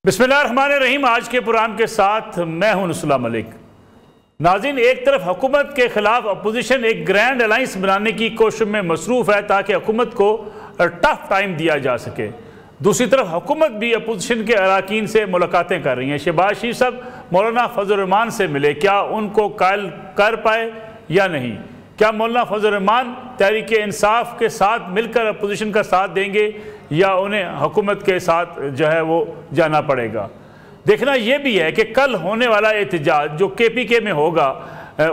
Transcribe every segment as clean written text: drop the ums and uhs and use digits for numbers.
बिस्मिल्लाहिर्रहमानिर्रहीम। आज के प्रोग्राम के साथ मैं हूं नुसला मलिक। नाज़रीन, एक तरफ हुकूमत के खिलाफ अपोजिशन एक ग्रैंड अलाइंस बनाने की कोशिश में मसरूफ़ है ताकि हुकूमत को टफ टाइम दिया जा सके। दूसरी तरफ हुकूमत भी अपोजिशन के अराकीन से मुलाकातें कर रही हैं। शहबाज शरीफ साहब मौलाना फजल रहमान से मिले, क्या उनको कायल कर पाए या नहीं? क्या मौलाना फजल रहमान तहरीक इंसाफ के साथ मिलकर अपोजिशन का साथ देंगे या उन्हें हुकूमत के साथ जो है वो जाना पड़ेगा? देखना यह भी है कि कल होने वाला एहतजाज जो KPK में होगा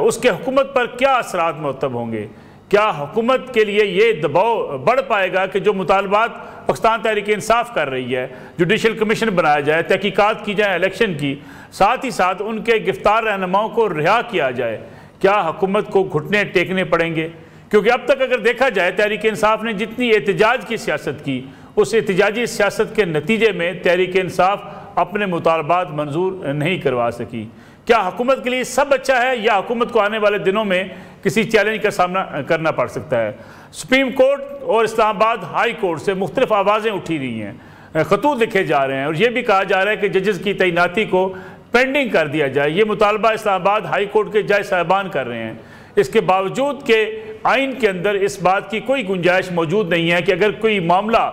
उसके हुकूमत पर क्या असरात मुरतब होंगे। क्या हुकूमत के लिए ये दबाव बढ़ पाएगा कि जो मुतालबात पाकिस्तान तहरीक इंसाफ कर रही है, जुडिशल कमीशन बनाया जाए, तहकीकात की जाए इलेक्शन की, साथ ही साथ उनके गिरफ्तार रहनुमाओं को रिहा किया जाए, क्या हुकूमत को घुटने टेकने पड़ेंगे? क्योंकि अब तक अगर देखा जाए तहरीक इंसाफ ने जितनी एहतजाज की सियासत की, उस एहतजाजी सियासत के नतीजे में तहरीक इंसाफ अपने मुतालबात मंजूर नहीं करवा सकी। क्या हुकूमत के लिए सब अच्छा है या हुकूमत को आने वाले दिनों में किसी चैलेंज का सामना करना पड़ सकता है? सुप्रीम कोर्ट और इस्लामाबाद हाई कोर्ट से मुख्तलिफ आवाज़ें उठी रही हैं, खतूत लिखे जा रहे हैं और ये भी कहा जा रहा है कि जजेस की तैनाती को पेंडिंग कर दिया जाए। ये मुतालबा इस्लामाबाद हाई कोर्ट के जज साहिबान कर रहे हैं। इसके बावजूद कि आइन के अंदर इस बात की कोई गुंजाइश मौजूद नहीं है कि अगर कोई मामला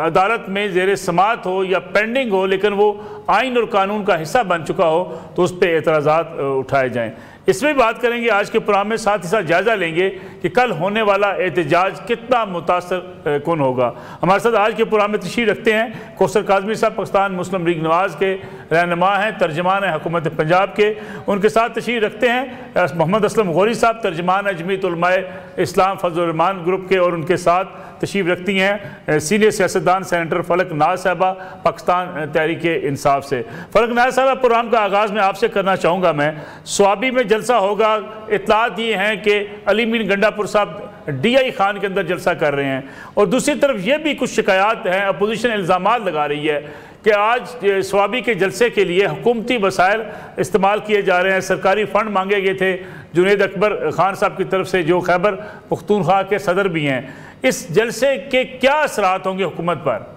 अदालत में ज़ेर समात हो या पेंडिंग हो लेकिन वो आइन और कानून का हिस्सा बन चुका हो तो उस पर एतराज़ात उठाए जाएँ। इसमें बात करेंगे आज के प्रोग्राम में, साथ ही साथ जायज़ा लेंगे कि कल होने वाला एहतजाज कितना मुतासर कुन होगा। हमारे साथ आज के प्रोग्राम में तशरीफ़ रखते हैं कौसर काज़मी साहब, पाकिस्तान मुस्लिम लीग नवाज़ के रहनुमा हैं, तर्जमान हैं हुकूमत पंजाब के। उनके साथ तशरीफ़ रखते हैं मोहम्मद असलम गौरी साहब, तर्जमान जमीयत उलमाए इस्लाम फजल रहमान ग्रुप के, और उनके साथ तशरीफ़ रखती हैं सीनियर सियासतदान सेनेटर फलक नाज साहबा, पाकिस्तान तहरीक इंसाफ से। फलक नाज साहबा, प्रोग्राम का आगाज़ में आपसे करना चाहूँगा मैं। स्वाबी में जलसा होगा, इत्तलात ये हैं कि अली मीन गंडापुर साहब DI खान के अंदर जलसा कर रहे हैं, और दूसरी तरफ ये भी कुछ शिकायत हैं, अपोजिशन इल्ज़ामात लगा रही है कि आज स्वाबी के जलसे के लिए हुकूमती वसाइल इस्तेमाल किए जा रहे हैं, सरकारी फ़ंड मांगे गए थे जुनैद अकबर खान साहब की तरफ से, जो खैबर पख्तूनख्वा के सदर भी हैं। इस जलसे के क्या असरात होंगे हुकूमत पर?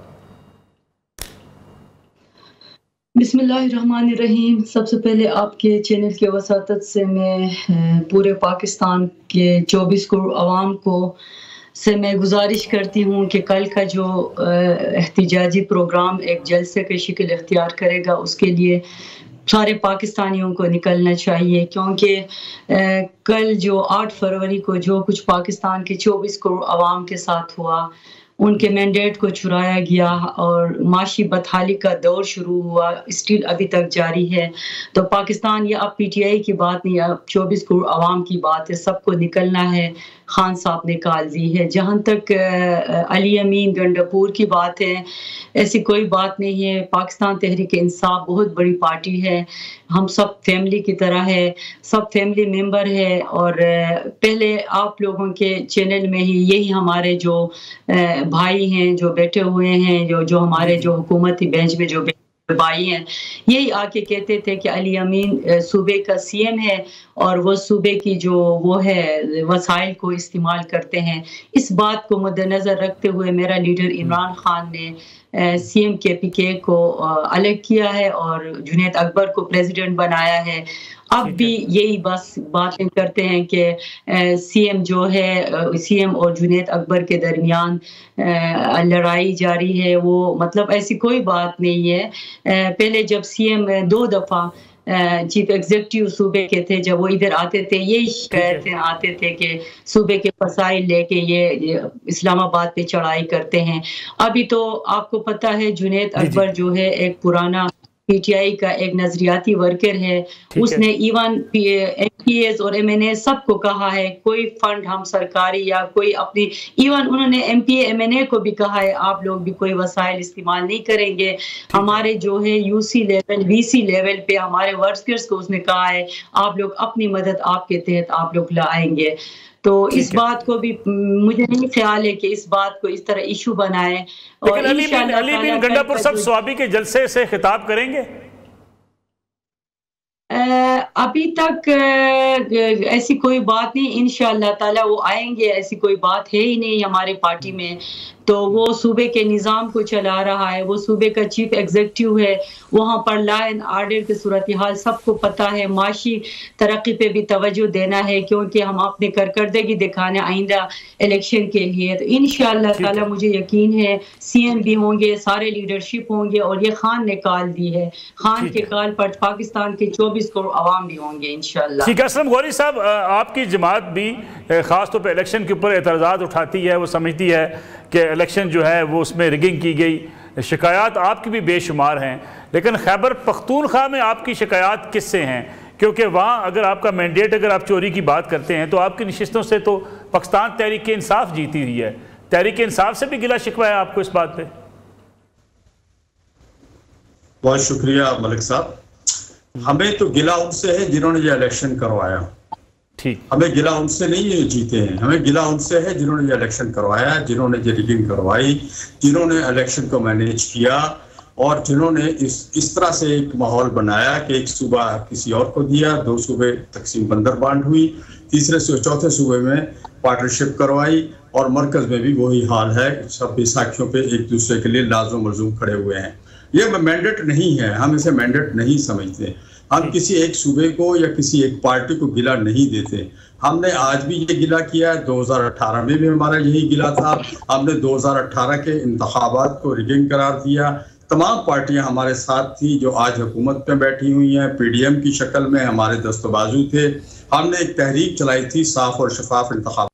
बिस्मिल्लाहिर्रहमानिर्रहीम। सबसे पहले आपके चैनल के वसातत से मैं पूरे पाकिस्तान के 24 करोड़ आवाम को से मैं गुजारिश करती हूँ कि कल का जो एहतिजाजी प्रोग्राम एक जलसे की शक्ल इख्तियार करेगा, उसके लिए सारे पाकिस्तानियों को निकलना चाहिए, क्योंकि कल जो 8 फरवरी को जो कुछ पाकिस्तान के 24 करोड़ आवाम के साथ हुआ, उनके मैंडेट को चुराया गया और माशी बदहाली का दौर शुरू हुआ, स्टिल अभी तक जारी है। तो पाकिस्तान ये अब PTI की बात नहीं, अब 24 करोड़ आवाम की बात है, सबको निकलना है। खान साहब ने कॉल दी है। जहाँ तक अली अमीन गंडापुर की बात है, ऐसी कोई बात नहीं है। पाकिस्तान तहरीक इंसाफ बहुत बड़ी पार्टी है, हम सब फैमिली की तरह है, सब फैमिली मेंबर है। और पहले आप लोगों के चैनल में ही यही हमारे जो भाई हैं जो बैठे हुए हैं, जो हमारे जो हुकूमती बेंच में जो भाई हैं, यही आके कहते थे कि अली अमीन सूबे का CM है और वो सूबे की जो वो है वसाइल को इस्तेमाल करते हैं। इस बात को मद्देनज़र रखते हुए मेरा लीडर इमरान खान ने CM KPK को अलग किया है और जुनैद अकबर को प्रेसिडेंट बनाया है। अब भी यही बस बातें करते हैं कि CM जो है, CM और जुनैद अकबर के दरमियान लड़ाई जारी है। वो मतलब ऐसी कोई बात नहीं है। पहले जब CM 2 दफ़ा चीफ एग्जीक्यूटिव सूबे के थे, जब वो इधर आते थे यही शिकायतें आते थे कि सूबे के फसाइल लेके ये इस्लामाबाद पे चढ़ाई करते हैं। अभी तो आपको पता है जुनैद अकबर जो है एक पुराना PTI का एक नजरियाती वर्कर है, उसने इवन MPs और MNA सबको कहा है कोई फंड हम सरकारी या कोई अपनी, इवन उन्होंने MPA MNA को भी कहा है आप लोग भी कोई वसाइल इस्तेमाल नहीं करेंगे। हमारे जो है UC लेवल VC लेवल पे हमारे वर्कर्स को उसने कहा है आप लोग अपनी मदद आपके तहत आप लोग लाएंगे। तो इस बात को भी मुझे नहीं ख्याल है कि इस बात को इस तरह इशू बनाए। और अली मीन गंडापुर साहब स्वाबी के जलसे से खिताब करेंगे? अभी तक ऐसी कोई बात नहीं, इंशाअल्लाह ताला वो आएंगे, ऐसी कोई बात है ही नहीं हमारे पार्टी में। तो वो सूबे के निज़ाम को चला रहा है, वो सूबे का चीफ एग्जीक्यूटिव है, वहाँ पर लॉ एंड ऑर्डर की सूरत हाल सबको पता है, माशी तरक्की पे भी तवज्जो देना है, क्योंकि हम अपने कारकर्दगी दिखाने आइंदा इलेक्शन के लिए। तो इंशाअल्लाह ताला मुझे यकीन है CM भी होंगे, सारे लीडरशिप होंगे, और ये खान ने कॉल दी है, खान के कॉल पर पाकिस्तान के 24 करोड़ अवाम भी होंगे इंशाअल्लाह। ठीक है। असलम गौरी साहब, आपकी जमात भी ख़ास तौर पर इलेक्शन के ऊपर एतराज़ात उठाती है, वो समझती है कि इलेक्शन जो है वो उसमें रिगिंग की गई, शिकायत आपकी भी बेशुमार हैं, लेकिन खैबर पख्तूनख्वा में आपकी शिकायत किससे हैं? क्योंकि वहाँ अगर आपका मैंडेट, अगर आप चोरी की बात करते हैं तो आपकी नशिस्तों से तो पाकिस्तान तहरीक इंसाफ जीती हुई है, तहरीक इंसाफ से भी गिला शिकवा है आपको इस बात पे? बहुत शुक्रिया मलिक साहब। हमें तो गिला उनसे है जिन्होंने ये इलेक्शन करवाया। ठीक, हमें गिला उनसे नहीं ये जीते हैं, हमें गिला उनसे है जिन्होंने ये इलेक्शन करवाया, जिन्होंने ये रिगिंग करवाई, जिन्होंने इलेक्शन को मैनेज किया, और जिन्होंने इस तरह से एक माहौल बनाया कि एक सूबा किसी और को दिया, 2 सूबे तकसीम बंदर बांट हुई, तीसरे से चौथे सूबे में पार्टनरशिप करवाई, और मरकज में भी वही हाल है, सब बैसाखियों पे एक दूसरे के लिए लाज़िम मलज़ूम खड़े हुए हैं। ये मैंडेट नहीं है, हम इसे मैंडेट नहीं समझते। हम किसी एक सूबे को या किसी एक पार्टी को गिला नहीं देते। हमने आज भी ये गिला किया, 2018 में भी हमारा यही गिला था। हमने 2018 के इंतखाबात को रिगिंग करार दिया। तमाम पार्टियां हमारे साथ थी जो आज हुकूमत में बैठी हुई हैं, PDM की शक्ल में हमारे दस्तबाजू थे। हमने एक तहरीक चलाई थी साफ और शफाफ इंतखाब,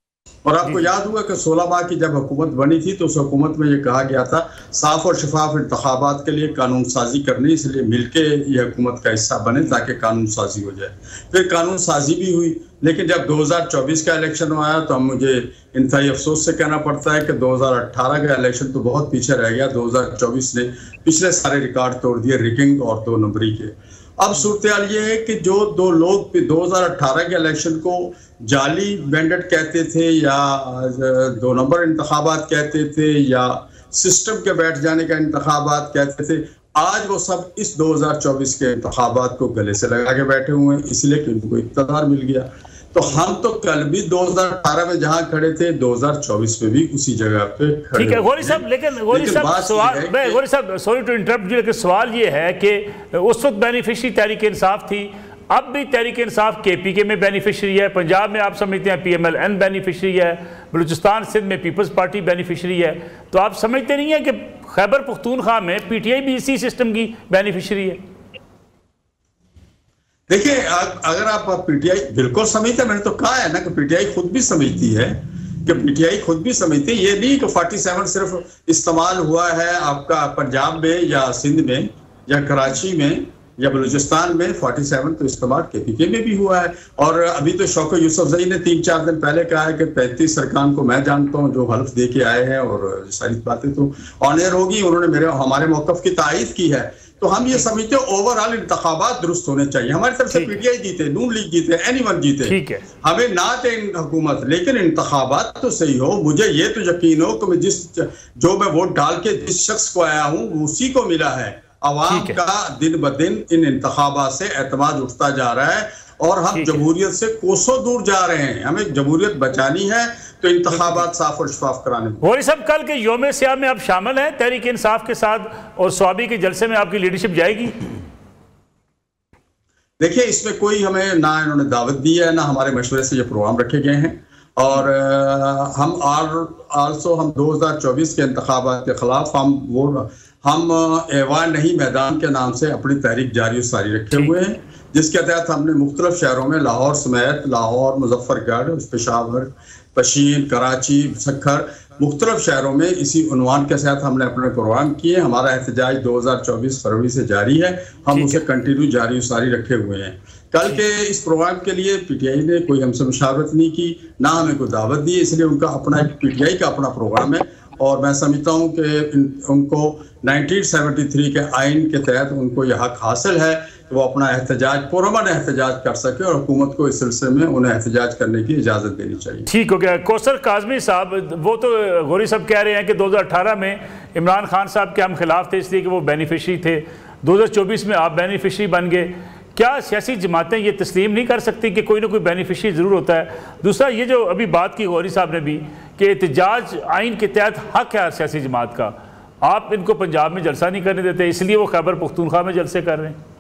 और आपको याद हुआ कि 16 माह की जब हुकूमत बनी थी तो उस हुकूमत में ये कहा गया था साफ और शफाफ इंतखाबात के लिए कानून साजी करनी, इसलिए मिलके ये हुकूमत का हिस्सा बने ताकि कानून साजी हो जाए। फिर कानून साजी भी हुई, लेकिन जब 2024 का इलेक्शन आया तो मुझे इंतहाई अफसोस से कहना पड़ता है कि 2018 का इलेक्शन तो बहुत पीछे रह गया। 2024 ने पिछले सारे रिकॉर्ड तोड़ दिए रिगिंग और 2 नंबरी के। अब सूरत हाल ये है कि जो 2 लोग 2018 के इलेक्शन को जाली मैंडेट कहते थे, या 2 नंबर इंतखाबात कहते थे, या सिस्टम के बैठ जाने का इंतखाबात कहते थे, आज वो सब इस 2024 के इंतखाबात को गले से लगा के बैठे हुए हैं, इसलिए कि उनको इक़्तिदार मिल गया। तो हम तो कल भी 2018 में जहां खड़े थे 2024 में भी उसी जगह पे खड़े। ठीक है गौरी साहब, लेकिन गौरी साहब सवाल, गौरी साहब सॉरी टू इंटरप्ट जी, लेकिन सवाल ये है कि उस वक्त बेनिफिशरी तहरीक इंसाफ थी, अब भी तहरीक इंसाफ KPK में बेनिफिशरी है, पंजाब में आप समझते हैं PMLN बेनिफिशरी है, बलूचिस्तान सिंध में पीपल्स पार्टी बेनिफिशरी है, तो आप समझते नहीं है कि खैबर पख्तूनख्वा में PTI भी इसी सिस्टम की बेनिफिशरी है? देखिए, अगर आप PTI बिल्कुल समझते हैं, मैंने तो कहा है ना कि PTI खुद भी समझती है, कि PTI खुद भी समझती है। ये नहीं कि 47 सिर्फ इस्तेमाल हुआ है आपका पंजाब में या सिंध में या कराची में या बलूचिस्तान में, 47 तो इस्तेमाल KPK में भी हुआ है। और अभी तो शौकत यूसुफजई ने 3-4 दिन पहले कहा है कि 35 सरकान को मैं जानता हूँ जो हल्फ दे के आए हैं, और सारी बातें तो ऑन एयर होगी। उन्होंने हमारे मौक़िफ़ की तायीद की है। तो हम ये समझते हैं ओवरऑल इंतखाबात दुरुस्त होने चाहिए। हमारी तरफ से PTI जीते, नून लीग जीते, एनीवन जीते, ठीक है, हमें ना दे हुकूमत, लेकिन इंतखाबात तो सही हो। मुझे ये तो यकीन हो कि जो मैं वोट डाल के जिस शख्स को आया हूँ उसी को मिला है। अवाम का दिन ब दिन इन इंतखाबात से एतमाद उठता जा रहा है, और हम जमहूरियत से कोसों दूर जा रहे हैं। हमें जमहूरियत बचानी है तो इंतखाबात साफ और शफाफ कराने। गौरी साहब, कल के योम सियाम में आप शामिल हैं तहरीक इंसाफ के साथ, और स्वाबी के जलसे में आपकी लीडरशिप जाएगी? देखिए, इसमें कोई हमें ना इन्होंने दावत दी है, ना हमारे मशवरे से ये प्रोग्राम रखे गए हैं, और हम हम 2024 के इंतखाबात के खिलाफ हम ऐवान नहीं मैदान के नाम से अपनी तहरीक जारी सारी रखे हुए हैं, जिसके तहत हमने मुख्तलिफ शहरों में लाहौर समेत लाहौर, मुजफ्फरगढ़, पेशावर, पशीन, कराची, सखर, मुख्तलिफ शहरों में इसी उन्वान के साथ हमने अपने प्रोग्राम किए। हमारा एहतजाज 2024 फरवरी से जारी है, हम उसे कंटिन्यू जारी सारी रखे हुए हैं। कल के इस प्रोग्राम के लिए PTI ने कोई हमसे मुशावरत नहीं की, ना हमें कोई दावत दी, इसलिए उनका अपना PTI का अपना प्रोग्राम है, और मैं समझता हूँ कि उनको 1973 के आइन के तहत उनको यह हक हासिल है कि वो अपना एहतजाज पुरअमन एहतजाज कर सके, और हुकूमत को इस सिलसिले में उन्हें एहतजाज करने की इजाज़त देनी चाहिए। ठीक हो गया। कौसर काज़मी साहब, वो तो गौरी साहब कह रहे हैं कि 2018 में इमरान खान साहब के हम खिलाफ थे इसलिए कि वो बेनिफिशरी थे, 2024 में आप बेनिफिशरी बन गए। کیا سیاسی جماعتیں یہ تسلیم نہیں کر سکتی کہ کوئی نہ کوئی بینیفیشری ضرور ہوتا ہے؟ دوسرا یہ جو ابھی بات کی غوری صاحب نے بھی کہ احتجاج آئین کے تحت حق ہے سیاسی جماعت کا، آپ ان کو پنجاب میں جلسہ نہیں کرنے دیتے اس لیے وہ خیبر پختونخوا میں جلسے کر رہے ہیں۔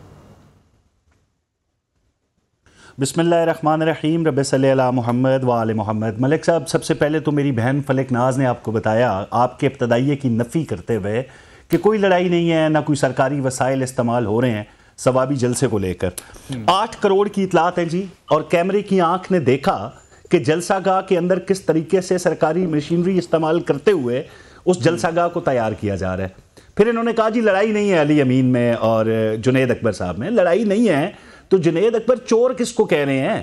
بسم اللہ الرحمن الرحیم، رب صلی علی محمد وآل محمد۔ ملک صاحب، سب سے پہلے تو میری بہن فلک ناز نے آپ کو بتایا آپ کے ابتدائیے کی نفی کرتے ہوئے کہ کوئی لڑائی نہیں ہے، نہ کوئی سرکاری وسائل استعمال ہو رہے ہیں ثوابی جلسے کو لے کر۔ 8 کروڑ کی اطلاعات ہے جی، اور کیمرے کی آنکھ نے دیکھا کہ جلسہ گاہ کے اندر کس طریقے سے سرکاری مشینری استعمال کرتے ہوئے اس جلسہ گاہ کو تیار کیا جا رہا ہے۔ پھر انہوں نے کہا جی لڑائی نہیں ہے علی امین میں اور جنید اکبر صاحب میں، لڑائی نہیں ہے تو جنید اکبر چور کس کو کہہ رہے ہیں؟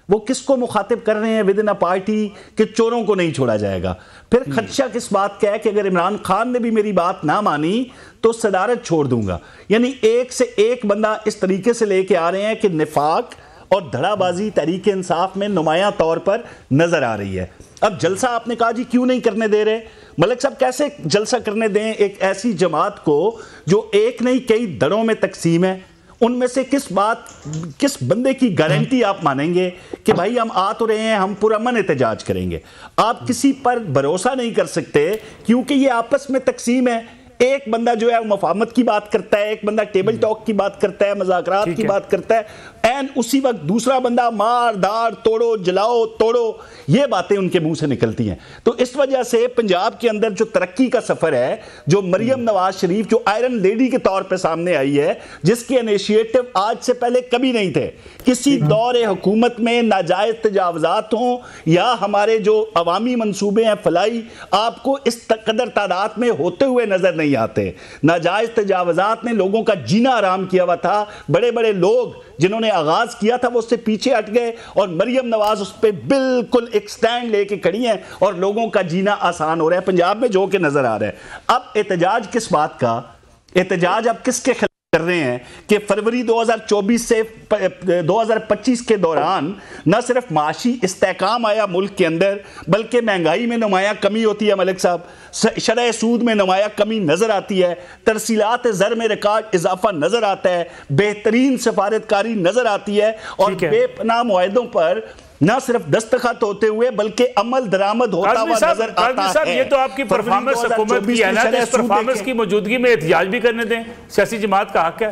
وہ کس کو مخاطب کر رہے ہیں ود ان اے پارٹی کہ چوروں کو نہیں چھوڑا جائے گا؟ پھر خدشہ کس بات کا ہے کہ اگر عمران خان نے بھی میری بات نہ مانی تو صدارت چھوڑ دوں گا۔ یعنی ایک سے ایک بندہ اس طریقے سے لے کے آ رہے ہیں کہ نفاق اور دھڑا بازی تحریک انصاف میں نمایاں طور پر نظر آ رہی ہے۔ اب جلسہ آپ نے کہا جی کیوں نہیں کرنے دے رہے؟ ملک صاحب کیسے جلسہ کرنے دیں ایک ایسی جماعت کو جو ایک نہیں کئی دھڑوں میں تقسیم ہے؟ ان میں سے کس بندے کی گارنٹی آپ مانیں گے کہ بھائی ہم آ تو رہے ہیں، ہم پرامن احتجاج کریں گے؟ آپ کسی پر بھروسہ نہیں کر سکتے کیونکہ یہ آپس میں تقسیم ہے۔ ایک بندہ جو ہے وہ مفاہمت کی بات کرتا ہے، ایک بندہ ٹیبل ٹاک کی بات کرتا ہے، مذاکرات کی بات کرتا ہے، این اسی وقت دوسرا بندہ مار دھاڑ توڑو جلاؤ توڑو، یہ باتیں ان کے منہ سے نکلتی ہیں۔ تو اس وجہ سے پنجاب کے اندر جو ترقی کا سفر ہے، جو مریم نواز شریف جو آئرن لیڈی کے طور پہ سامنے آئی ہے، جس کے انیشیٹو آج سے پہلے کبھی نہیں تھے، کسی دور حکومت میں ناجائز تجاوزات ہوں یا ہمارے جو عوامی منصوبے ہیں فلاحی، آپ کو اس قدر تعداد میں ہوتے ہوئے نظر نہیں آتے۔ ناجائز تجاوزات نے لوگوں کا جینا آرام کیا ہوا تھا، بڑے بڑے لوگ جنہوں نے آغاز کیا تھا وہ اس سے پیچھے ہٹ گئے، اور مریم نواز اس پہ بالکل ایک سٹینڈ لے کے کھڑی ہیں اور لوگوں کا جینا آسان ہو رہا ہے پنجاب میں، جو کہ نظر آ رہا ہے۔ اب احتجاج کس بات کا؟ احتجاج اب کس کے خلاف کر رہے ہیں کہ فروری 2024 سے 2025 کے دوران نہ صرف معاشی استحکام آیا ملک کے اندر بلکہ مہنگائی میں نمایاں کمی ہوتی ہے ملک صاحب، شرح سود میں نمایاں کمی نظر آتی ہے، ترسیلات زر میں ریکارڈ اضافہ نظر آتا ہے، بہترین سفارتکاری نظر آتی ہے، اور بے پناہ معاہدوں پر نہ صرف دستخط ہوتے ہوئے بلکہ عمل درآمد ہوتا ہوا نظر آتا ہے۔ یہ تو آپ کی پرفارمنس حکومت کی ہے نا، اس پرفارمنس کی موجودگی میں احتجاج بھی کرنے دیں، سیاسی جماعت کا حق ہے۔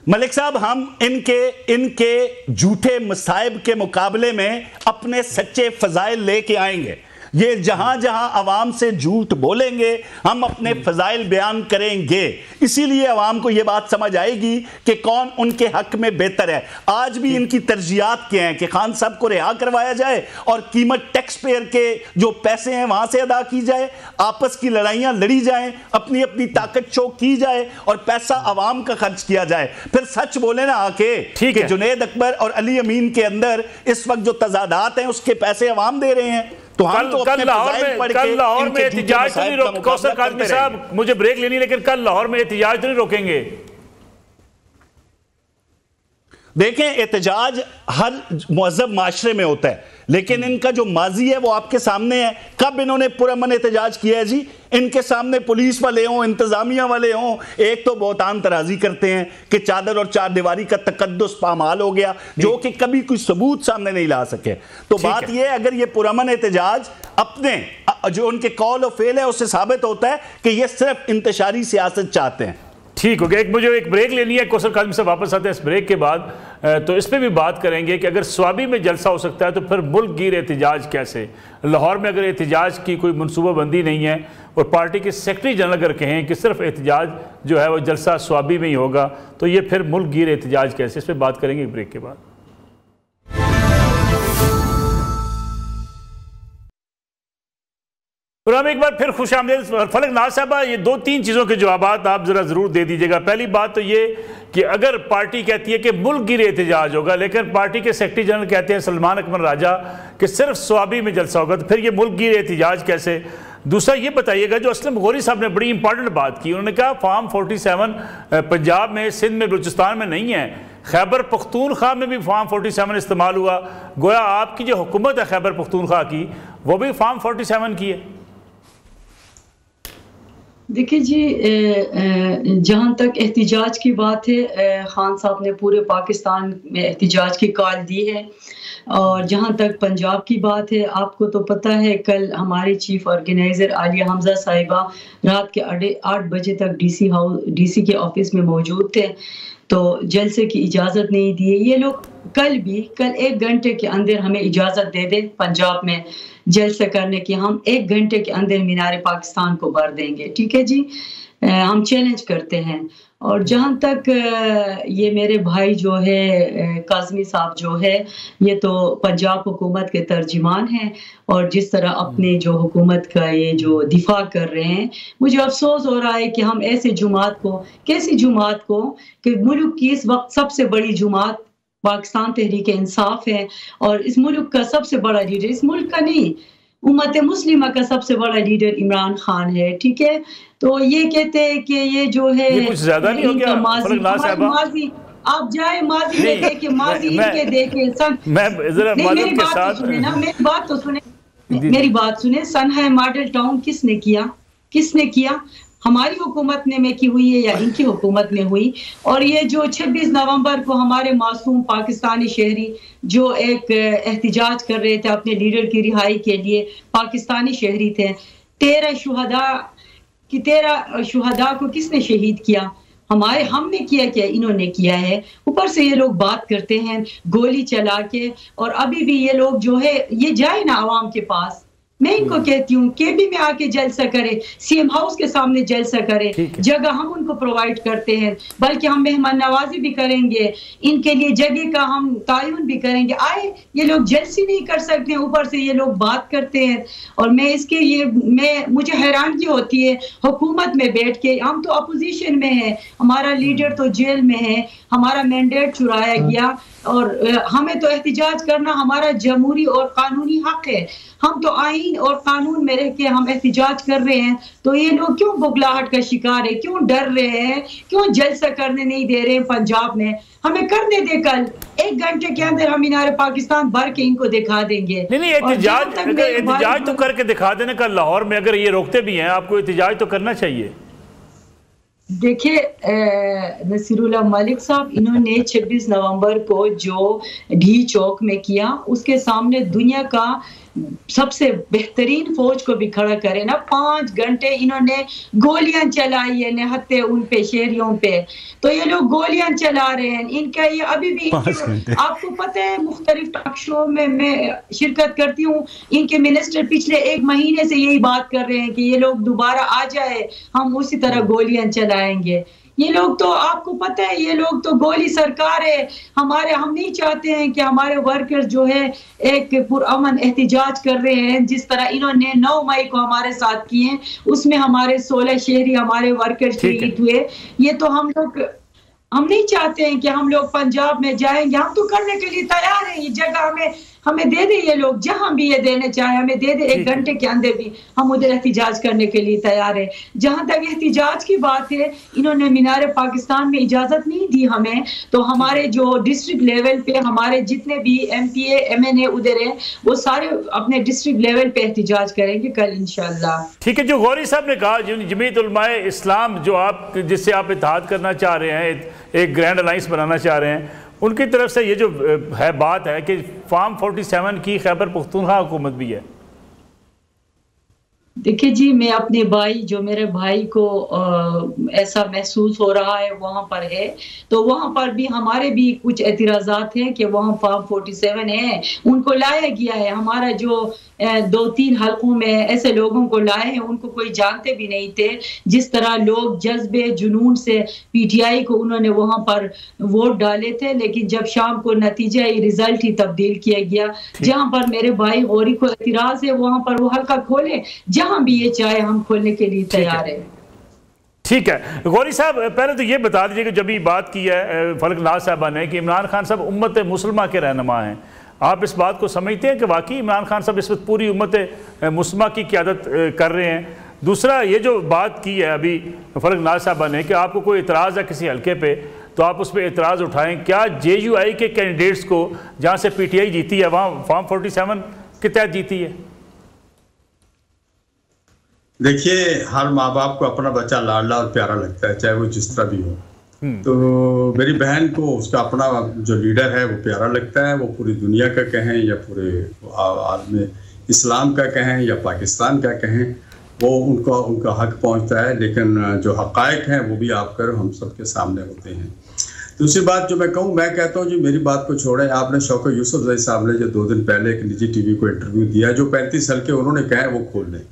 ملک صاحب ہم ان کے جھوٹے مصائب کے مقابلے میں اپنے سچے فضائل لے کے آئیں گے۔ یہ جہاں جہاں عوام سے جھوٹ بولیں گے ہم اپنے فضائل بیان کریں گے، اسی لیے عوام کو یہ بات سمجھ آئے گی کہ کون ان کے حق میں بہتر ہے۔ آج بھی ان کی ترجیحات کیا ہیں کہ خان صاحب کو رہا کروایا جائے اور قیمت ٹیکس پیئر کے جو پیسے ہیں وہاں سے ادا کی جائے، آپس کی لڑائیاں لڑی جائیں، اپنی اپنی طاقت شو کی جائے اور پیسہ عوام کا خرچ کیا جائے۔ پھر سچ بولے نا آ کے کہ جنید اکبر اور علی امین کے اندر اس وقت جو تضادات ہیں اس کے پیسے عوام دے رہے ہیں۔ کل لاہور میں احتجاج تو نہیں روک کوثر کاظمی صاحب، مجھے بریک لینی، لیکن کل لاہور میں احتجاج تو نہیں روکیں گے؟ دیکھیں احتجاج ہر مہذب معاشرے میں ہوتا ہے، لیکن ان کا جو ماضی ہے وہ آپ کے سامنے ہے۔ کب انہوں نے پرامن احتجاج کیا ہے جی؟ ان کے سامنے پولیس والے ہوں، انتظامیہ والے ہوں، ایک تو بہتان ترازی کرتے ہیں کہ چادر اور چار دیواری کا تقدس پامال ہو گیا، جو کہ کبھی کوئی ثبوت سامنے نہیں لا سکے۔ تو بات یہ اگر یہ پرامن احتجاج اپنے جو ان کے قول و فعل ہے اس سے ثابت ہوتا ہے کہ یہ صرف انتشاری سیاست چاہتے ہیں۔ ٹھیک ہو گیا، مجھے ایک بریک لینی ہے، کوثر کاظمی سے واپس آتے ہیں اس بریک کے بعد، تو اس پہ بھی بات کریں گے کہ اگر سوابی میں جلسہ ہو سکتا ہے تو پھر ملک گیر احتجاج کیسے؟ لاہور میں اگر احتجاج کی کوئی منصوبہ بندی نہیں ہے اور پارٹی کے سیکرٹری جنرل اگر کہیں کہ صرف احتجاج جو ہے وہ جلسہ سوابی میں ہی ہوگا تو یہ پھر ملک گیر احتجاج کیسے؟ اس پہ بات کریں گے ایک بریک کے بعد۔ پروگرام ایک بار پھر خوش آمدید۔ فلک ناز صاحبہ، یہ 2-3 چیزوں کے جوابات آپ ذرا ضرور دے دیجئے گا۔ پہلی بات تو یہ کہ اگر پارٹی کہتی ہے کہ ملک گیر احتجاج ہوگا لیکن پارٹی کے سیکرٹری جنرل کہتے ہیں سلمان اکمل راجہ کہ صرف سوابی میں جلسہ ہوگا، تو پھر یہ ملک گیر احتجاج کیسے؟ دوسرا یہ بتائیے گا، جو اسلم غوری صاحب نے بڑی امپورٹنٹ بات کی، انہوں نے کہا فارم 47 پنجاب میں، سندھ میں، بلوچستان میں نہیں ہے، خیبر پختونخوا میں بھی فارم 47 استعمال ہوا، گویا آپ کی جو حکومت ہے خیبر پختونخوا کی وہ بھی فارم 47 کی ہے۔ دیکھیے جی، جہاں تک احتجاج کی بات ہے، خان صاحب نے پورے پاکستان میں احتجاج کی کال دی ہے، اور جہاں تک پنجاب کی بات ہے، آپ کو تو پتہ ہے کل ہمارے چیف آرگنائزر عالیہ حمزہ صاحبہ رات کے 8 بجے تک ڈی سی کے آفس میں موجود تھے، تو جلسے کی اجازت نہیں دی ہے۔ یہ لوگ کل 1 گھنٹے کے اندر ہمیں اجازت دے دیں پنجاب میں جلسہ کرنے کی، ہم 1 گھنٹے کے اندر مینار پاکستان کو بھر دیں گے، ٹھیک ہے جی، ہم چیلنج کرتے ہیں۔ اور جہاں تک یہ میرے بھائی جو ہے کاظمی صاحب جو ہے، یہ تو پنجاب حکومت کے ترجمان ہیں، اور جس طرح اپنے جو حکومت کا یہ جو دفاع کر رہے ہیں، مجھے افسوس ہو رہا ہے کہ ہم ایسے کیسی جماعت کو کہ ملک کی اس وقت سب سے بڑی جماعت پاکستان تحریک انصاف ہے، اور اس ملک کا سب سے بڑا لیڈر، اس ملک کا نہیں، امت مسلمہ کا سب سے بڑا لیڈر عمران خان ہے، ٹھیک ہے، تو یہ کہتے ہیں کہ یہ جو ہے یہ کچھ زیادہ نہیں ہو گیا فلک ناز صاحبہ؟ ماضی آپ جائے ماضی میں دیکھیں، ماضی ان کے دیکھیں، میں ذرا معذرت کے ساتھ میری بات تو سنیں، میری بات سنیں، سنہا ماڈل ٹاؤن کس نے کیا؟ ہماری حکومت میں کی ہوئی ہے یا ان کی حکومت میں ہوئی؟ اور یہ جو 26 نومبر کو ہمارے معصوم پاکستانی شہری جو ایک احتجاج کر رہے تھے اپنے لیڈر کی رہائی کے لیے، پاکستانی شہری تھے، 13 شہداء کو کس نے شہید کیا؟ ہم نے کیا کیا؟ انہوں نے کیا ہے۔ اوپر سے یہ لوگ بات کرتے ہیں گولی چلا کے، اور ابھی بھی یہ لوگ جو ہے یہ جائے نا عوام کے پاس، میں ان کو کہتی ہوں کہ بھی میں آ کے جلسہ کرے، سی ایم ہاؤس کے سامنے جلسہ کرے، جگہ ہم ان کو پرووائڈ کرتے ہیں، بلکہ ہم مہمان نوازی بھی کریں گے، ان کے لیے جگہ کا ہم تعین بھی کریں گے۔ آئے، یہ لوگ جلسے نہیں کر سکتے، اوپر سے یہ لوگ بات کرتے ہیں، اور مجھے حیرانگی ہوتی ہے حکومت میں بیٹھ کے، ہم تو اپوزیشن میں ہیں، ہمارا لیڈر تو جیل میں ہے، ہمارا مینڈیٹ چرایا گیا، اور ہمیں تو احتجاج کرنا ہمارا جمہوری اور قانونی حق ہے، ہم تو آئین اور قانون میں رہ کے ہم احتجاج کر رہے ہیں، تو یہ لوگ کیوں بغلاہٹ کا شکار ہے، کیوں ڈر رہے ہیں، کیوں جلسہ کرنے نہیں دے رہے ہیں پنجاب میں؟ ہمیں کرنے دے، کل 1 گھنٹے کے اندر ہم مینار پاکستان بھر کے ان کو دکھا دیں گے۔ نہیں، احتجاج تو کر کے دکھا دینا، کل لاہور میں اگر یہ روکتے بھی ہیں آپ کو، احتجاج تو کرنا چاہیے۔ دیکھیں نصیر اللہ ملک صاحب، انہوں نے 26 نومبر کو جو ڈھی چوک میں کیا، اس کے سامنے دنیا کا سب سے بہترین فوج کو بھی کھڑا کرے نا، 5 گھنٹے انہوں نے گولیاں چلائی ہے نہتے ان پہ، شہریوں پہ، تو یہ لوگ گولیاں چلا رہے ہیں، ان کا یہ ابھی بھی آپ کو پتہ ہے، مختلف ٹاک شو میں شرکت کرتی ہوں، ان کے منسٹر پچھلے 1 مہینے سے یہی بات کر رہے ہیں کہ یہ لوگ دوبارہ آ جائے، ہم اسی طرح گولیاں چلائیں گے۔ یہ لوگ تو آپ کو پتہ ہے، یہ لوگ تو گولی سرکار ہے، ہم نہیں چاہتے ہیں کہ ہمارے ورکر جو ہے ایک پرامن احتجاج کر رہے ہیں، جس طرح انہوں نے 9 مئی کو ہمارے ساتھ کیے ہیں، اس میں ہمارے 16 شہری ہمارے ورکر شہید ہوئے۔ یہ تو ہم نہیں چاہتے ہیں کہ ہم لوگ پنجاب میں جائیں گے، ہم تو کرنے کے لیے تیار ہیں، یہ جگہ ہمیں دے دے، یہ لوگ جہاں بھی یہ دینے چاہے ہمیں دے دے، 1 گھنٹے کے اندر بھی ہم ادھر احتجاج کرنے کے لیے تیار ہیں۔ جہاں تک احتجاج کی بات ہے، انہوں نے مینار پاکستان میں اجازت نہیں دی ہمیں، تو ہمارے جو ڈسٹرکٹ لیول پہ ہمارے جتنے بھی M P A M N A ادھر ہیں، وہ سارے اپنے ڈسٹرکٹ لیول پہ احتجاج کریں گے کل انشاءاللہ۔ ٹھیک ہے، جو غوری صاحب نے کہا، جمعیت علماء اسلام جس سے آپ اتحاد کرنا چاہ رہے ہیں، ایک گرینڈ الائنس بنانا چاہ رہے ہیں، ان کی طرف سے یہ جو ہے بات ہے کہ فارم 47 کی خیبر پختونخوا حکومت بھی ہے۔ دیکھیں جی، میں اپنے بھائی، جو میرے بھائی کو ایسا محسوس ہو رہا ہے وہاں پر ہے، تو وہاں پر بھی ہمارے بھی کچھ اعتراضات ہیں کہ وہاں فارم 47 ہے، ان کو لایا گیا ہے، ہمارا جو 2-3 حلقوں میں ایسے لوگوں کو لائے ہیں، ان کو کوئی جانتے بھی نہیں تھے، جس طرح لوگ جذبے جنون سے پی ٹی آئی کو انہوں نے وہاں پر ووٹ ڈالے تھے، لیکن جب شام کو نتیجہ رزلٹ ہی تبدیل کیا گیا۔ جہاں پر میرے بھائی غوری کو اعتراض ہے، وہاں پر وہ حلقہ کھولے، جہاں بھی یہ چاہے ہم کھولنے کے لیے تیار ہیں۔ ٹھیک ہے غوری صاحب، پہلے تو یہ بتا دیجئے کہ جب یہ بات کی ہے فلک ناز صاحبہ نے کہ عمران خان صاحب امت مسلمہ کے رہنما ہیں، آپ اس بات کو سمجھتے ہیں کہ واقعی عمران خان صاحب اس وقت پوری امت مسلمہ کی قیادت کر رہے ہیں؟ دوسرا، یہ جو بات کی ہے ابھی فلک ناز صاحبہ نے کہ آپ کو کوئی اعتراض ہے کسی حلقے پہ تو آپ اس پہ اعتراض اٹھائیں، کیا جے یو آئی کے کینڈیڈیٹس کو جہاں سے پی ٹی آئی جیتی ہے وہاں فارم 47 کے تحت جیتی ہے؟ देखिए, हर माँ बाप को अपना बच्चा लाडला और प्यारा लगता है, चाहे वो जिस तरह भी हो। तो मेरी बहन को उसका अपना जो लीडर है वो प्यारा लगता है। वो पूरी दुनिया का कहें या पूरे आलम इस्लाम का कहें या पाकिस्तान का कहें, वो उनका हक पहुंचता है। लेकिन जो हक़ाइक़ हैं वो भी आपकर हम सब के सामने होते हैं। दूसरी बात जो मैं कहूँ, मैं कहता हूँ जी, मेरी बात को छोड़ें। आपने शौकत यूसुफ साहब ने जो 2 दिन पहले एक निजी टीवी को इंटरव्यू दिया, जो 35 हल्के उन्होंने कहा है वो खोल लें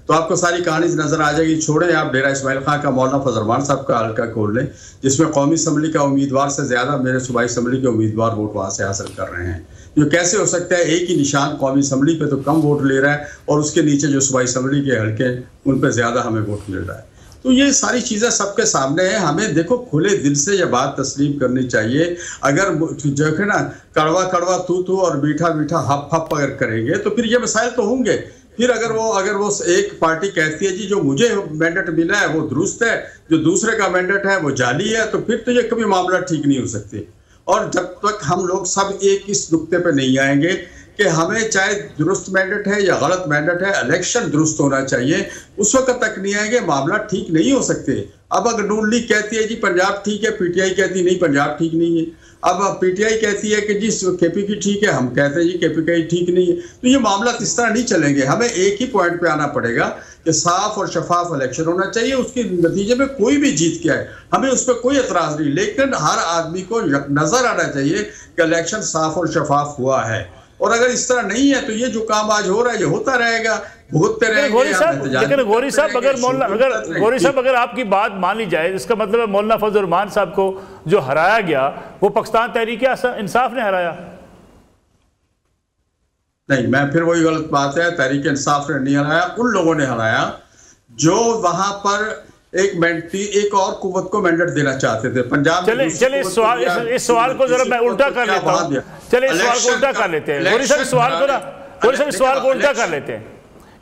तो आपको सारी कहानी नजर आ जाएगी। छोड़ें आप डेरा इस्माइल खां का मौलाना फजल रहमान साहब का हल्का खोल लें, जिसमें कौमी असम्बली का उम्मीदवार से ज़्यादा मेरे सूबाई असम्बली के उम्मीदवार वोट वहाँ से हासिल कर रहे हैं। जो कैसे हो सकता है, एक ही निशान कौमी असम्बली पे तो कम वोट ले रहा है और उसके नीचे जो सूबाई असम्बली के हल्के उन पर ज़्यादा हमें वोट मिल रहा है। तो ये सारी चीज़ें सबके सामने हैं। हमें देखो खुले दिल से ये बात तस्लीम करनी चाहिए। अगर जो है ना कड़वा कड़वा तू और मीठा मीठा हप हप अगर करेंगे तो फिर ये मसाइल तो होंगे। फिर अगर वो एक पार्टी कहती है जी जो मुझे मैंडेट मिला है वो दुरुस्त है, जो दूसरे का मैंडेट है वो जाली है, तो फिर तो ये कभी मामला ठीक नहीं हो सकते। और जब तक हम लोग सब एक इस नुक्ते पे नहीं आएंगे कि हमें चाहे दुरुस्त मैंडेट है या गलत मैंडेट है, इलेक्शन दुरुस्त होना चाहिए, उस वक्त तक नहीं आएंगे, मामला ठीक नहीं हो सकते। अब अगर नून लीग कहती है जी पंजाब ठीक है, पीटीआई कहती है नहीं पंजाब ठीक नहीं है। अब पीटीआई कहती है कि जी केपीकी ठीक है, हम कहते हैं जी केपीकी ठीक नहीं है। तो ये मामला इस तरह नहीं चलेंगे। हमें एक ही पॉइंट पे आना पड़ेगा कि साफ और शफाफ इलेक्शन होना चाहिए। उसके नतीजे में कोई भी जीत के आए, हमें उस पर कोई एतराज़ नहीं, लेकिन हर आदमी को नजर आना चाहिए कि इलेक्शन साफ और शफाफ हुआ है। और अगर इस तरह नहीं है तो ये जो काम आज हो रहा है ये होता रहेगा, भुगतते रहेंगे। लेकिन गौरी साहब अगर आपकी बात मान ली जाए, इसका मतलब है मौलाना फजल रहमान साहब को जो हराया गया वो पाकिस्तान तहरीक इंसाफ ने हराया? नहीं, मैं फिर वही गलत बात है, तहरीक इंसाफ ने नहीं हराया, उन लोगों ने हराया जो वहां पर एक और कुव्वत को मैंडेट देना चाहते थे। पंजाब चले इस सवाल को जरा मैं उल्टा कर लेता हूं। चले इस सवाल को उल्टा कर लेते हैं। गौरी साहब इस सवाल को उल्टा कर लेते हैं।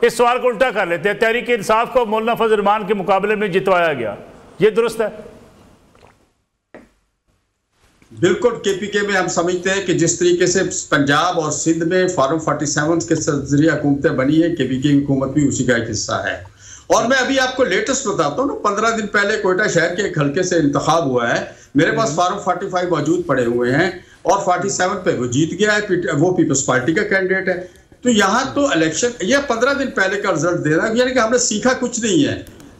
इस सवाल को उल्टा कर लेते हैं। तहरीक इंसाफ को मौलाना फजल रहमान के मुकाबले में जितवाया गया, ये दुरुस्त है? बिल्कुल। केपीके में हम समझते हैं कि जिस तरीके से पंजाब और सिंध में फॉर्म 47 के जरिए हुकूमतें बनी है, केपीके की हुकूमत भी उसी का एक हिस्सा है। और मैं अभी आपको लेटेस्ट बताता हूँ ना, 15 दिन पहले कोयटा शहर के एक हल्के से इंतखाब हुआ है। मेरे पास फॉर्म 45 मौजूद पड़े हुए हैं और 47 पे वो जीत गया है, वो पीपल्स पार्टी का कैंडिडेट है। तो यहाँ तो इलेक्शन ये 15 दिन पहले का रिजल्ट दे रहा है, यानी कि हमने सीखा कुछ नहीं है।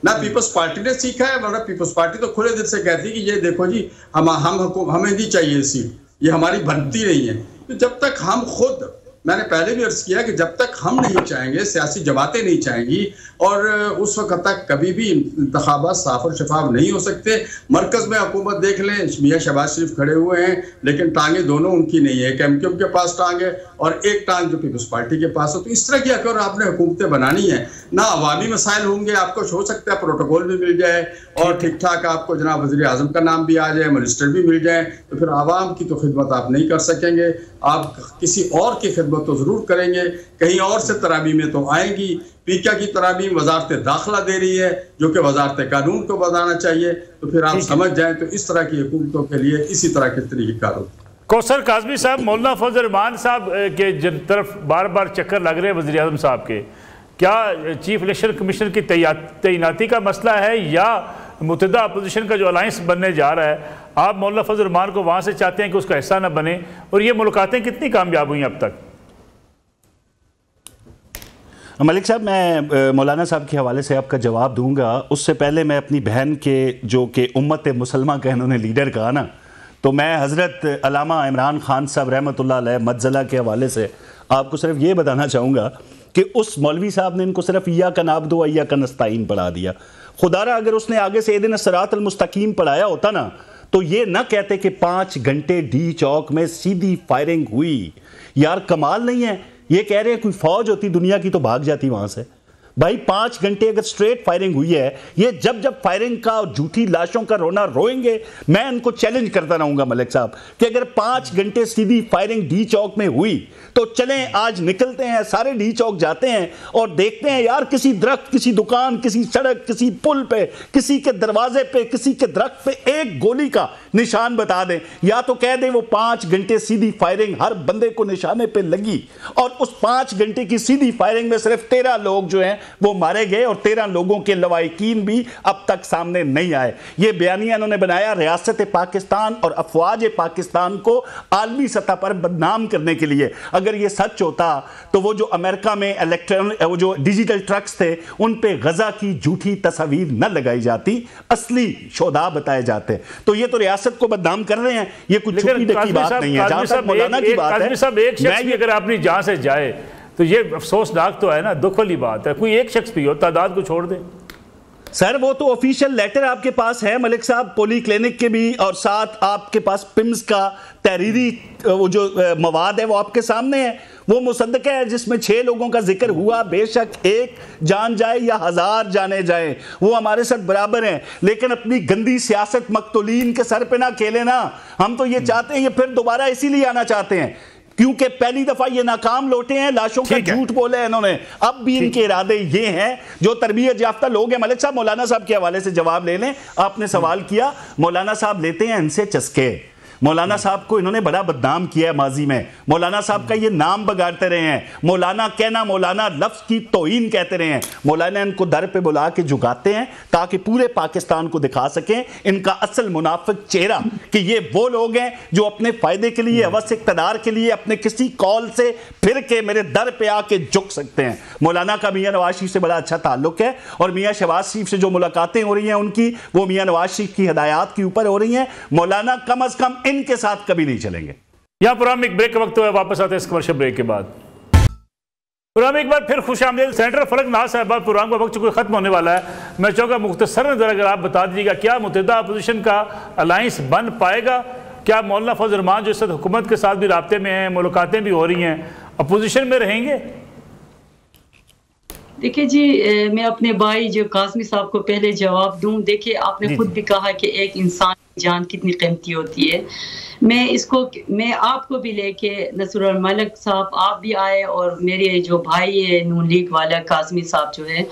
ना पीपल्स पार्टी ने सीखा है, वरना पीपल्स पार्टी तो खुले दिल से कहती है कि ये देखो जी हमें नहीं चाहिए सीट, ये हमारी बनती नहीं है। तो जब तक हम खुद, मैंने पहले भी अर्ज किया कि जब तक हम नहीं चाहेंगे, सियासी जमातें नहीं चाहेंगी, और उस वक्त तक कभी भी इंतखाबात साफ और शफाफ नहीं हो सकते। मरकज में हुकूमत देख लें, मियां शहबाज शरीफ खड़े हुए हैं, लेकिन टांगे दोनों उनकी नहीं है। एक एमक्यूएम के पास टांग है और एक टांग जो पीपल्स पार्टी के पास है। तो इस तरह की अगर आपने हुकूमतें बनानी है ना, अवामी मसाइल होंगे, आपको हो सकता है प्रोटोकॉल भी मिल जाए और ठीक ठाक आपको जनाब वज़ीर आज़म का नाम भी आ जाए, मिनिस्टर भी मिल जाए, तो फिर आवाम की तो खिदमत आप नहीं कर सकेंगे। आप किसी और की खिदमत तो जरूर करेंगे, कहीं और से तराबी में तो आएंगी। पीका की तराबी वजारत दाखिला दे रही है जो कि वजारत कानून को बताना चाहिए। तो फिर आप समझ जाएं तो इस तरह की हुकूमतों के लिए इसी तरह के तरीक़ेकार होते हैं। कौसर काज़मी साहब, मौलाना फजल रहमान साहब के तरफ बार बार चक्कर लग रहे हैं वज़ीर आज़म साहब के, क्या चीफ इलेक्शन कमिश्नर की तैनाती का मसला है या मुतहदा अपोजिशन का जो अलायंस बनने जा रहा है, आप मौलाना फजल रहमान को वहाँ से चाहते हैं कि उसका हिस्सा न बने? और ये मुलाकातें कितनी कामयाब हुई अब तक? मलिक साहब, मैं मौलाना साहब के हवाले से आपका जवाब दूंगा। उससे पहले मैं अपनी बहन के जो कि उम्मत मुसलमान का इन्होंने लीडर कहा ना, तो मैं हज़रत अल्लामा इमरान खान साहब रहमतुल्लाह अलैह मज्जला के हवाले से आपको सिर्फ ये बताना चाहूँगा कि उस मौलवी साहब ने इनको सिर्फ इय्या का नाबुदु व इय्या का नस्ताईन पढ़ा दिया। खुदारा अगर उसने आगे से इहदिना सिरातल मुस्तकीम पढ़ाया होता ना, तो ये ना कहते कि 5 घंटे डी चौक में सीधी फायरिंग हुई। यार कमाल नहीं है? ये कह रहे हैं कोई फौज होती दुनिया की तो भाग जाती वहां से। भाई 5 घंटे अगर स्ट्रेट फायरिंग हुई है, ये जब फायरिंग का और झूठी लाशों का रोना रोएंगे, मैं इनको चैलेंज करता रहूंगा मलिक साहब कि अगर 5 घंटे सीधी फायरिंग डी चौक में हुई तो चलें आज निकलते हैं, सारे डी चौक जाते हैं और देखते हैं यार किसी दरख्त, किसी दुकान, किसी सड़क, किसी पुल पे, किसी के दरवाजे पे, किसी के दरख्त पे एक गोली का निशान बता दें, या तो कह दें वो 5 घंटे सीधी फायरिंग हर बंदे को निशाने पे लगी और उस 5 घंटे की सीधी फायरिंग में सिर्फ 13 लोग जो हैं وہ مارے گئے اور 13 لوگوں کے لواحقین بھی اب تک سامنے نہیں آئے. یہ بیانیہ انہوں نے بنایا ریاست پاکستان اور افواج پاکستان کو عالمی سطح پر بدنام کرنے کے لیے. اگر یہ سچ ہوتا تو وہ جو امریکہ میں وہ جو ڈیجیٹل ٹرکس تھے ان پہ غزہ کی جھوٹی تصاویر نہ لگائی جاتی, اصلی شہداء بتائے جاتے. تو یہ تو ریاست کو بدنام کر رہے ہیں, یہ کچھ چھپی ڈکی بات نہیں ہے. جہاں تک مولانا کی بات ہے, ایک شخص بھی اگر اپنی جان سے جائے تو یہ افسوسناک تو ہے نا, دکھ والی بات ہے. کوئی ایک شخص بھی ہو, تعداد کو چھوڑ دیں. سر وہ تو آفیشیل لیٹر آپ کے پاس ہے ملک صاحب, پولی کلینک کے بھی, اور ساتھ آپ کے پاس پمز کا تحریری وہ جو مواد ہے وہ آپ کے سامنے ہے. وہ مصدقہ ہے جس میں 6 لوگوں کا ذکر ہوا. بے شک ایک جان جائے یا 1000 جانے جائیں, وہ ہمارے ساتھ برابر ہیں, لیکن اپنی گندی سیاست مقتولین کے سر پہ نہ کھیلے نا. ہم تو یہ چاہتے ہیں, یہ پھر دوبارہ اسی لیے آنا چاہتے ہیں کیونکہ پہلی دفعہ یہ ناکام لوٹے ہیں, لاشوں کا جھوٹ بولے ہیں انہوں نے. اب بھی ان کے ارادے یہ ہیں, جو تربیت یافتہ لوگ ہیں. ملک صاحب مولانا صاحب کے حوالے سے جواب لے لیں. آپ نے سوال کیا, مولانا صاحب لیتے ہیں ان سے چسکے. مولانا صاحب کو انہوں نے بڑا بدنام کیا ہے ماضی میں. مولانا صاحب کا یہ نام بگاڑتے رہے ہیں. مولانا کہنا, مولانا لفظ کی توہین کہتے رہے ہیں. مولانا ان کو در پہ بلا کے جھکاتے ہیں تاکہ پورے پاکستان کو دکھا سکیں ان کا اصل منافق چہرہ, کہ یہ وہ لوگ ہیں جو اپنے فائدے کے لیے, ہوس اقتدار کے لیے اپنے کسی کال سے پھر کے میرے در پہ آ کے جھک سکتے ہیں. مولانا کا میاں نواز شریف سے بڑا اچھا تعلق ہے, اور میاں شہباز شریف سے جو ملاقاتیں ہو رہی ہیں ان کی, وہ میاں نواز شریف کی ہدایات کے اوپر ہو رہی ہیں. مولانا کم از کم ان کے ساتھ کبھی نہیں چلیں گے. یہاں پروگرام ایک بریک کا وقت ہوا ہے, واپس آتے ہیں اس کمرشل بریک کے بعد. پروگرام ایک بار پھر خوش آمدید. سینیٹر فلک ناز صاحبہ, پروگرام کا وقت چونکہ ختم ہونے والا ہے, میں چاہوں گا مختصر نظر اگر آپ بتا دیجیے گا کیا متحدہ اپوزیشن کا الائنس بن پائے گا؟ کیا مولانا فضل الرحمان جو اس وقت حکومت کے ساتھ بھی رابطے میں ہیں, ملاقاتیں بھی ہو رہی ہیں, اپوزیشن میں رہیں گے؟ دیکھیں جی, میں اپنے بھائی جو قاسمی صاحب کو پہلے جواب دوں. دیکھیں آپ نے خود بھی کہا کہ ایک انسان کی جان کتنی قیمتی ہوتی ہے. میں آپ کو بھی لے کے, نصر الملک صاحب آپ بھی آئے, اور میرے جو بھائی ہے نون لیگ والا قاسمی صاحب جو ہے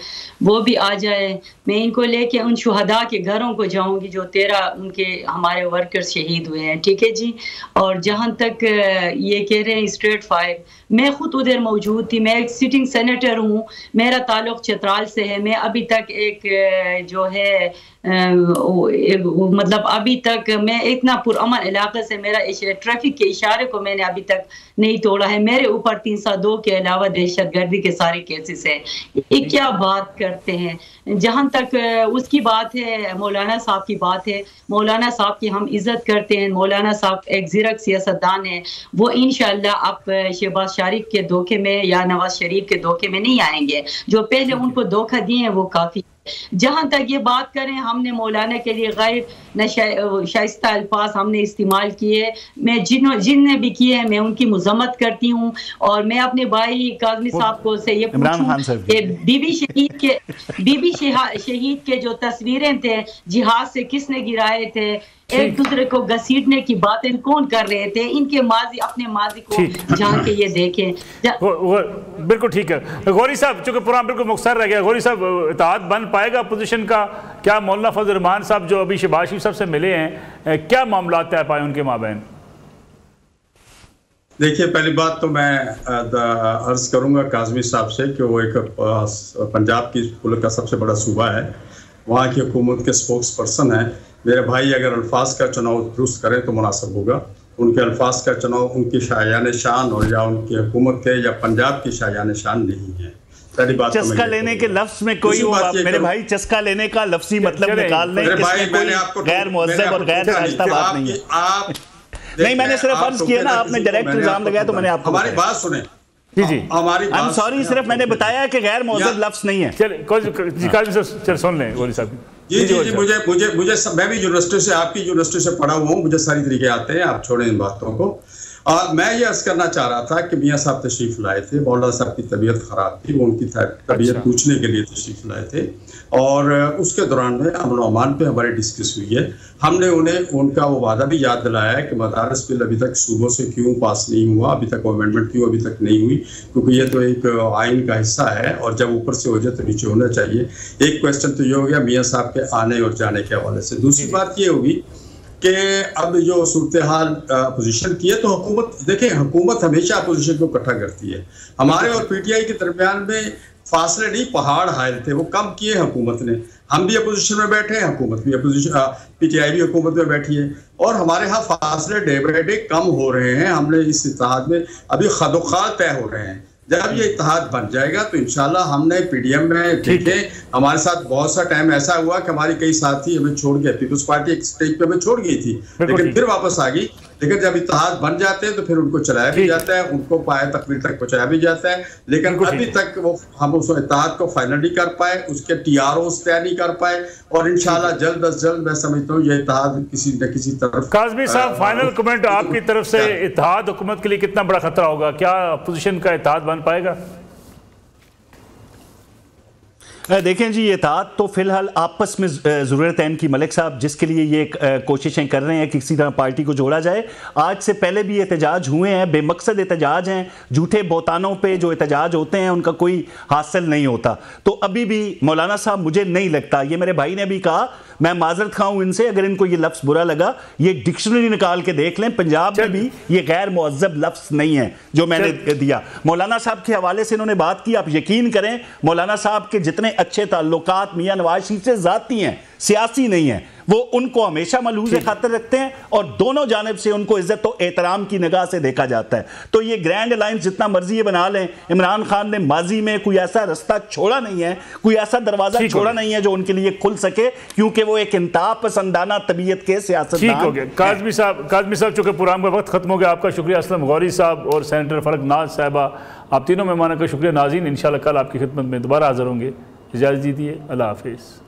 وہ بھی آ جائے. میں ان کو لے کے ان شہداء کے گھروں کو جاؤں گی جو 13 ان کے ہمارے ورکرز شہید ہوئے ہیں, ٹھیک ہے جی. اور جہاں تک یہ کہہ رہے ہیں اسٹریٹ فائر, میں خود ادھر موجود تھی. میں ایک سٹنگ سینیٹر ہوں, میرا تعلق چترال سے ہے. میں ابھی تک ایک جو ہے مطلب ابھی تک میں اتنا پرامن علاقے سے, میرا ٹریفک کے اشارے کو میں نے ابھی تک نہیں توڑا ہے. میرے اوپر 302 کے علاوہ دہشت گردی کے سارے کیسز ہیں. یہ کیا بات کرتے ہیں؟ جہاں تک اس کی بات ہے, مولانا صاحب کی بات ہے, مولانا صاحب کی ہم عزت کرتے ہیں. مولانا صاحب ایک زیرک سیاستدان ہیں. وہ انشاءاللہ اب شہباز شریف کے دھوکے میں یا نواز شریف کے دھوکے میں نہیں آئیں گے. جو پہلے ان کو دھوکہ دیے ہیں وہ کافی. جہاں تک یہ بات کریں, ہم نے مولانا کے لیے غیر شائستہ الفاظ ہم نے استعمال کیے. میں جن نے بھی کیے ہیں میں ان کی مذمت کرتی ہوں. اور میں اپنے بھائی کاظمی صاحب کو سے یہ پوچھوں کہ بی بی شہید کے جو تصویریں تھے جہاز سے کس نے گرائے تھے, ایک دوسرے کو گھسیٹنے کی باتیں کون کر رہے تھے, ان کے ماضی اپنے ماضی کو جان کے یہ دیکھیں. بالکل ٹھیک ہے. غوری صاحب چونکہ پروگرام بالکل مختصر رہ گیا, غوری صاحب اتحاد بن پائے گا اپوزیشن کا؟ کیا مولانا فضل الرحمان صاحب جو ابھی شہباز شریف صاحب سے ملے ہیں, کیا معاملات طے پائے ان کے مابین؟ دیکھیے, پہلی بات تو میں عرض کروں گا کاظمی صاحب سے کہ وہ ایک پنجاب کی ملک کا سب سے بڑا صوبہ ہے, وہاں کی حکومت کے سپوکس پرسن ہیں. میرے بھائی اگر الفاظ کا چناؤ درست کریں تو مناسب ہوگا. ان کے الفاظ کا چناؤ ان کی شایان شان اور یا ان کی حکومت کے یا پنجاب کی شایان شان نہیں ہے. پہلی بات چسکا لینے کے لفظ میں کوئی میرے بھائی چسکا لینے کا لفظی مطلب نکال لیں, غیر مہذب اور غیر شائستہ بات نہیں ہے. نہیں, میں نے صرف عرض کیا نا, آپ نے ڈائریکٹ الزام لگایا تو میں نے آپ کو ہماری بات سنیں. جی I'm sorry, صرف میں نے بتایا کہ غیر مہذب لفظ نہیں ہے. چل سن لیں غوری صاحب. جی مجھے میں بھی یونیورسٹی سے, آپ کی یونیورسٹی سے پڑھا ہوا ہوں, مجھے ساری طریقے آتے ہیں, آپ چھوڑیں ان باتوں کو. اور میں یہ عرض کرنا چاہ رہا تھا کہ میاں صاحب تشریف لائے تھے, مولانا صاحب کی طبیعت خراب تھی, وہ ان کی طبیعت پوچھنے کے لیے تشریف لائے تھے, اور اس کے دوران میں امن و امان پہ ہماری ڈسکس ہوئی ہے. ہم نے انہیں ان کا وہ وعدہ بھی یاد دلایا ہے کہ مدارس بل ابھی تک صوبوں سے کیوں پاس نہیں ہوا, ابھی تک امینڈمنٹ کیوں ابھی تک نہیں ہوئی, کیونکہ یہ تو ایک آئین کا حصہ ہے, اور جب اوپر سے ہو جائے تو نیچے ہونا چاہیے. ایک کویسچن تو یہ ہو گیا میاں صاحب کے آنے اور جانے کے حوالے سے. دوسری بات یہ ہوگی کہ اب جو صورتحال اپوزیشن کی ہے تو حکومت, دیکھیں حکومت ہمیشہ اپوزیشن کو اکٹھا کرتی ہے. ہمارے اور پی ٹی آئی کے درمیان میں फासले नहीं, पहाड़ हायल थे, वो कम किए हुकूमत ने। हम भी अपोजिशन में बैठे हैं, हुकूमत भी अपोजिशन, पीटीआई भी हुकूमत में बैठी है, और हमारे यहाँ फासले डे बाई डे कम हो रहे हैं। हमने इस इत्तेहाद में अभी खदोखाल तय हो रहे हैं। जब ये इत्तेहाद बन जाएगा तो इंशाल्लाह हमने पीडीएम में देखे, हमारे साथ बहुत सा टाइम ऐसा हुआ कि हमारी कई साथी हमें छोड़ गए, पीपल्स पार्टी एक स्टेज पे हमें छोड़ गई थी, लेकिन फिर वापस आ गई। लेकिन जब इत्तेहाद बन जाते हैं तो फिर उनको चलाया भी जाता है, उनको पाए तकमील तक पहुंचाया भी जाता है, लेकिन अभी तक वो हम उस इत्तेहाद को फाइनल नहीं कर पाए, उसके टीआरओस तय नहीं कर पाए, और इंशाल्लाह जल्द अज जल्द मैं समझता हूँ ये इत्तेहाद किसी न किसी तरफ। काज़मी साहब, फाइनल कमेंट आपकी तरफ से, इत्तेहाद हुकूमत के लिए कितना बड़ा खतरा होगा? क्या अपोजिशन का इत्तेहाद बन पाएगा? देखें जी, ये इत्तेहाद तो फिलहाल आपस में ज़रूरत है इनकी, मलिक साहब, जिसके लिए ये कोशिशें कर रहे हैं कि किसी तरह पार्टी को जोड़ा जाए। आज से पहले भी एहतजाज हुए हैं, बेमकसद एहतजाज हैं, झूठे बोतानों पे जो एहतजाज होते हैं उनका कोई हासिल नहीं होता। तो अभी भी मौलाना साहब, मुझे नहीं लगता, ये मेरे भाई ने भी कहा, मैं माजरत खाऊं इनसे अगर इनको ये लफ्ज़ बुरा लगा, ये डिक्शनरी निकाल के देख लें, पंजाब में भी ये गैर मुअज़्ज़ब लफ्ज़ नहीं है जो मैंने दिया। मौलाना साहब के हवाले से इन्होंने बात की, आप यकीन करें मौलाना साहब के जितने अच्छे ताल्लुकात मियां नवाज शरीफ से ज़ाती हैं, सियासी नहीं है, वो उनको हमेशा मलहूज़ खातिर रखते हैं और दोनों जानिब से उनको इज्जत तो एहतराम की निगाह से देखा जाता है। तो ये ग्रैंड अलायंस जितना मर्जी ये बना लें, इमरान खान ने माजी में कोई ऐसा रास्ता छोड़ा नहीं है, कोई ऐसा दरवाजा छोड़ा नहीं है जो उनके लिए खुल सके, क्योंकि वो एक इंतहा पसंदाना तबीयत के सियासतदान। ठीक हो गया काज़मी साहब, चूंकि प्रोग्राम का वक्त खत्म हो गया, आपका शुक्रिया। असलम गौरी साहब और सेनेटर फलकनाज साहिबा, आप तीनों मेहमानों का शुक्रिया। नाज़रीन, इंशाल्लाह कल आपकी खिदमत में दोबारा हाज़िर होंगे। इजाज़त दीजिए, अल्लाह हाफिज़।